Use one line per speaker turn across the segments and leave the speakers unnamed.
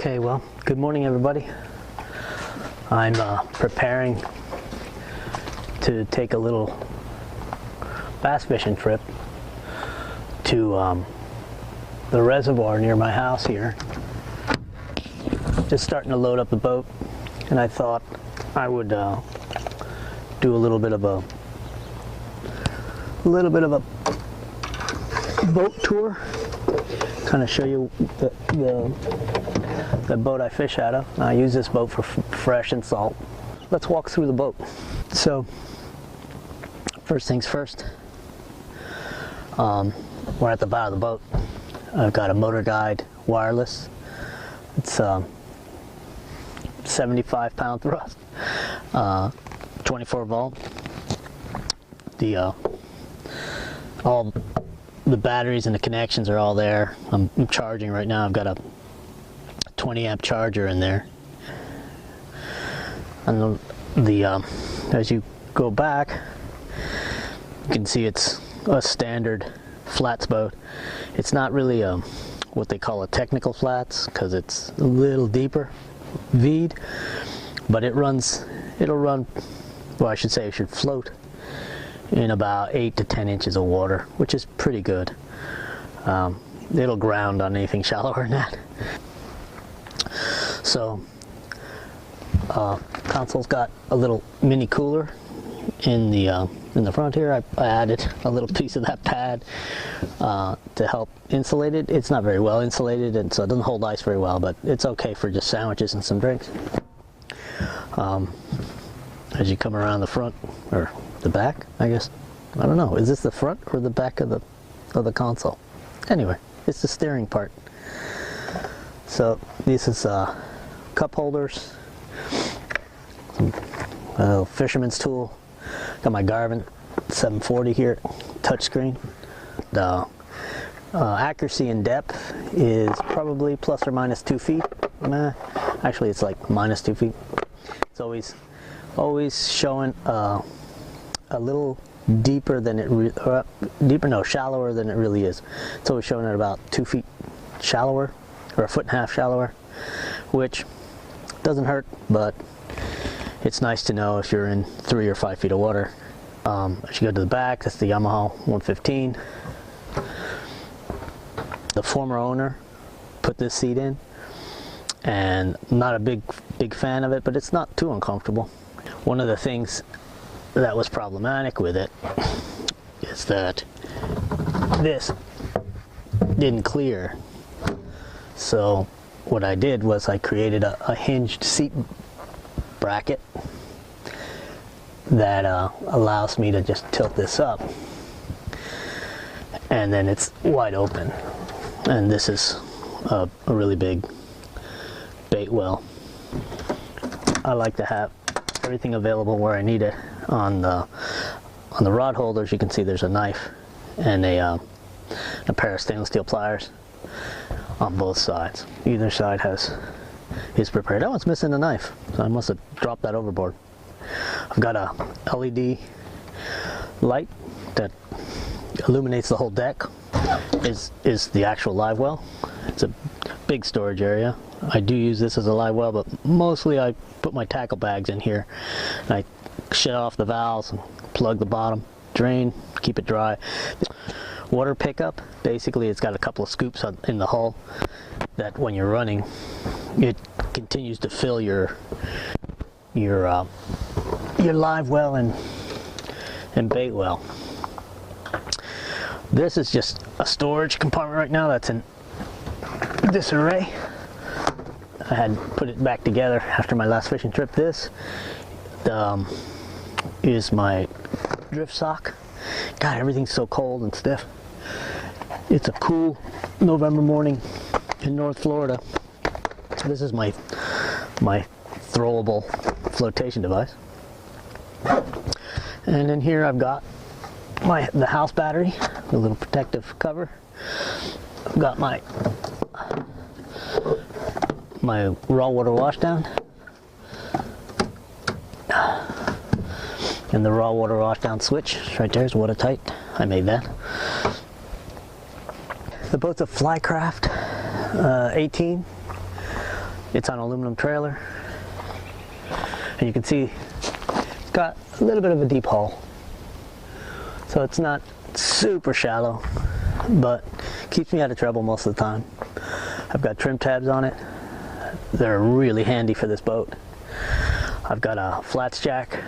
Okay, well, good morning everybody. I'm preparing to take a little bass fishing trip to the reservoir near my house here. Just starting to load up the boat, and I thought I would do a little bit of a boat tour, kind of show you the boat I fish out of. I use this boat for fresh and salt. Let's walk through the boat. So first things first, we're at the bottom of the boat. I've got a motor guide wireless. It's 75 pound thrust, 24 volt. All the batteries and the connections are all there. I'm charging right now. I've got a 20 amp charger in there. And as you go back, you can see it's a standard flats boat. It's not really what they call a technical flats, because it's a little deeper V'd, but it'll run, well, I should say it should float in about 8 to 10 inches of water, which is pretty good. It'll ground on anything shallower than that. So console's got a little mini cooler in the front here. I added a little piece of that pad to help insulate it. It's not very well insulated, and so it doesn't hold ice very well, but it's okay for just sandwiches and some drinks. As you come around the front, or the back, I guess. I don't know. Is this the front or the back of the console? Anyway, it's the steering part. So this is cup holders, some fisherman's tool. Got my Garmin 740 here, touchscreen. The accuracy and depth is probably plus or minus 2 feet. Actually, it's like minus 2 feet. It's always showing a little deeper than it shallower than it really is. It's always showing at about 2 feet shallower, or 1.5 feet shallower, which doesn't hurt, but it's nice to know if you're in 3 or 5 feet of water. As you go to the back, that's the Yamaha 115. The former owner put this seat in, and I'm not a big fan of it, but it's not too uncomfortable. One of the things that was problematic with it is that this didn't clear. So what I did was I created a hinged seat bracket that allows me to just tilt this up, and then it's wide open. And this is a really big bait well. I like to have everything available where I need it. On the rod holders, you can see there's a knife and a pair of stainless steel pliers on both sides. Either side is prepared. That one's missing a knife, so I must have dropped that overboard. I've got a LED light that illuminates the whole deck. Is the actual live well. It's a big storage area. I do use this as a live well, but mostly I put my tackle bags in here. And I shut off the valves and plug the bottom, drain, keep it dry. Water pickup, basically it's got a couple of scoops in the hull that when you're running, it continues to fill your live well and bait well. This is just a storage compartment right now that's in disarray. I had put it back together after my last fishing trip. This is my drift sock. God, everything's so cold and stiff. It's a cool November morning in North Florida. This is my throwable flotation device. And in here I've got the house battery, the little protective cover. I've got my raw water washdown, and the raw water washdown switch right there is watertight. I made that. The boat's a FlyCraft 18. It's on an aluminum trailer, and you can see it's got a little bit of a deep hull, so it's not super shallow, but keeps me out of trouble most of the time. I've got trim tabs on it. They're really handy for this boat. I've got a flats jack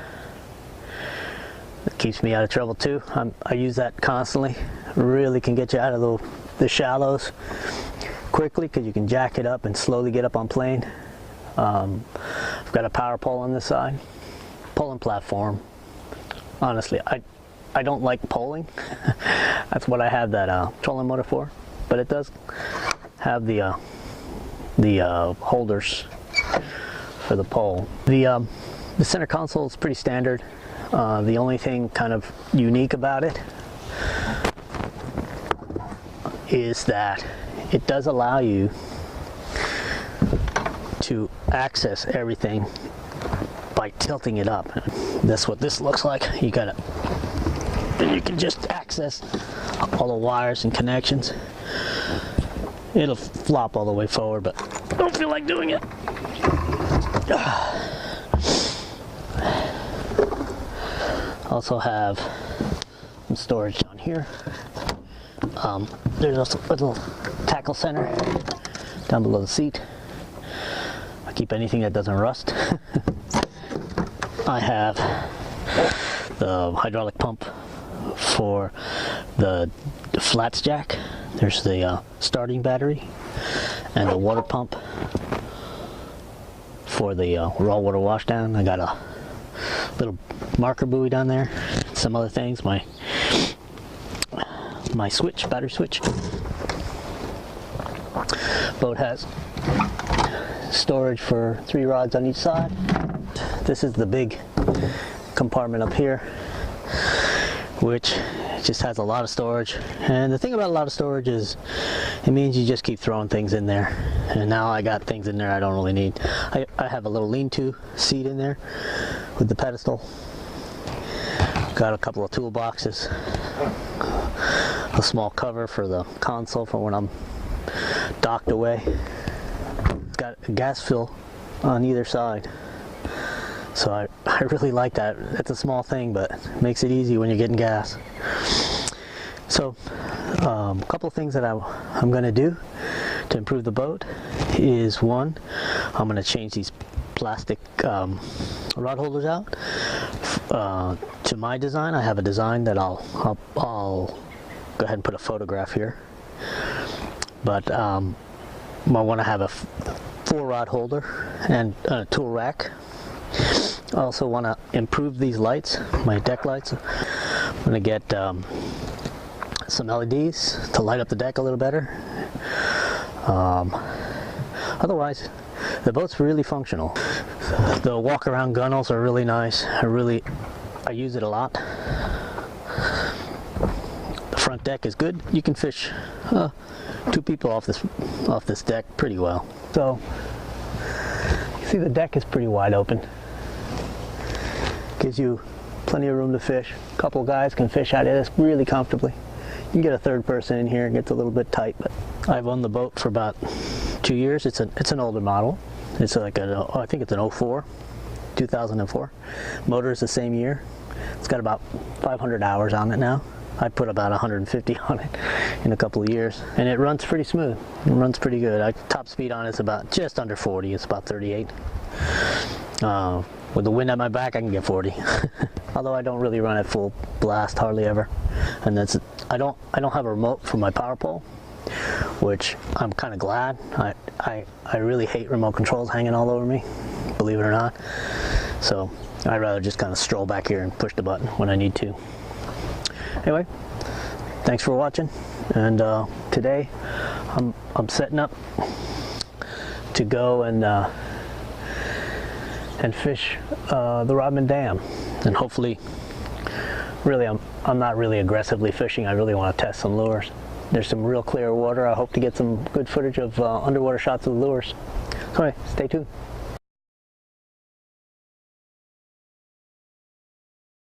that keeps me out of trouble too. I use that constantly. Really can get you out of the shallows quickly, because you can jack it up and slowly get up on plane. I've got a power pole on this side, poling platform. Honestly, I don't like poling. That's what I have that trolling motor for, but it does have the holders for the pole. The center console is pretty standard. The only thing kind of unique about it is that it does allow you to access everything by tilting it up. That's what this looks like. You can just access all the wires and connections. It'll flop all the way forward, but I don't feel like doing it. Also have some storage down here. There's also a little tackle center down below the seat. I keep anything that doesn't rust. I have the hydraulic pump for the flats jack. There's the starting battery and the water pump for the raw water washdown. I got a little marker buoy down there, some other things, my switch, battery switch. Boat has storage for 3 rods on each side. This is the big compartment up here, which just has a lot of storage. And the thing about a lot of storage is it means you just keep throwing things in there. And now I got things in there I don't really need. I have a little lean-to seat in there with the pedestal. Got a couple of toolboxes, a small cover for the console for when I'm docked away. It's got a gas fill on either side, so I really like that. It's a small thing, but it makes it easy when you're getting gas. So a couple of things that I'm going to do to improve the boat is, one, I'm going to change these plastic rod holders out. To my design, I have a design that I'll go ahead and put a photograph here. But I want to have a 4-rod holder and a tool rack. I also want to improve these lights, my deck lights. I'm going to get some LEDs to light up the deck a little better. Otherwise, the boat's really functional. The walk-around gunnels are really nice. I use it a lot. The front deck is good. You can fish 2 people off this deck pretty well. So you see the deck is pretty wide open. Gives you plenty of room to fish. A couple guys can fish out of this really comfortably. You can get a 3rd person in here. It gets a little bit tight, but I've owned the boat for about 2 years. It's an older model. It's like I think it's an 2004. Motor is the same year. It's got about 500 hours on it now. I put about 150 on it in a couple of years, and it runs pretty smooth. It runs pretty good. Top speed on it's about just under 40. It's about 38. With the wind at my back, I can get 40. Although I don't really run at full blast hardly ever. And I don't have a remote for my power pole, which I'm kind of glad. I really hate remote controls hanging all over me, believe it or not. So I'd rather just kind of stroll back here and push the button when I need to. Anyway, thanks for watching. And today I'm setting up to go and fish the Rodman Dam, and hopefully, really I'm not really aggressively fishing. I really want to test some lures. There's some real clear water. I hope to get some good footage of underwater shots of the lures. So anyway, stay tuned.